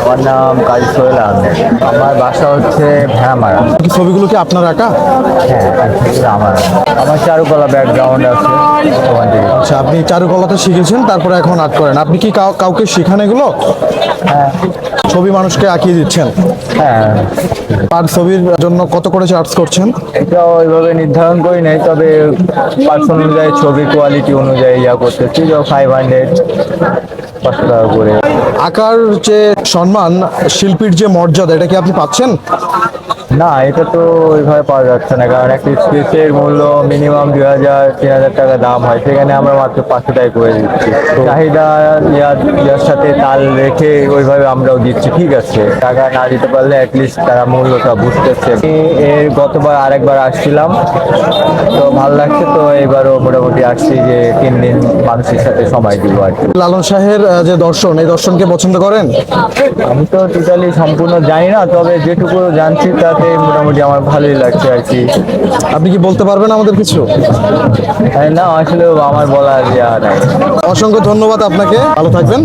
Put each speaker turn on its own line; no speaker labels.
আমার নাম কাজী সোহেল আহমেদ। আমার বাসা হচ্ছে ভেড়ামারা।
ছবিগুলো কি আপনার আঁকা?
হ্যাঁ, এটা আমার চারুকলা ব্যাকগ্রাউন্ড আছে ওখান থেকে।
আচ্ছা, আপনি চারুকলাতে শিখেছেন, তারপরে এখন আর্ট করেন। আপনি কি কাউকে শেখান এগুলো?
হ্যাঁ
ছবি মানুষকে আঁকিয়ে দিচ্ছেন?
হ্যাঁ,
আর ছবির জন্য কত করে চার্জ করছেন?
এটা ওইভাবে নির্ধারণ করি নাই, তবে পার্সন অনুযায়ী ছবি কোয়ালিটি অনুযায়ী করতেছি। 500 500 টাকা করে।
আঁকার যে সম্মান, শিল্পীর যে মর্যাদা, এটা কি আপনি পাচ্ছেন?
না, এটা তো ওইভাবে পাওয়া যাচ্ছে না, কারণ একটা স্পেসের মূল্য মিনিমাম 2000-3000 টাকা দাম হয়, সেখানে আমরা মাত্র 500 টাকা করে দিচ্ছি। চাহিদা ইয়ার সাথে তাল রেখে ওইভাবে আমরাও দিচ্ছি। ঠিক আছে, টাকা না দিতে পারলে অ্যাটলিস্ট তারা মূল্যটা বুঝতেছে। এর গতবার আরেকবার আসছিলাম, তো ভালো লাগছে, তো এবারও মোটামুটি আসছি যে 3 দিন মানুষের সাথে সময় দিব আর কি।
লালন শাহের যে দর্শন, এই দর্শনকে পছন্দ করেন?
আমি তো টোটালি সম্পূর্ণ জানি না, তবে যেটুকু জানছি তাতে মোটামুটি আমার ভালোই লাগছে আর কি।
আপনি কি বলতে পারবেন আমাদের কিছু?
না, আসলে আমার বলার ইয়া নাই।
অসংখ্য ধন্যবাদ আপনাকে, ভালো থাকবেন।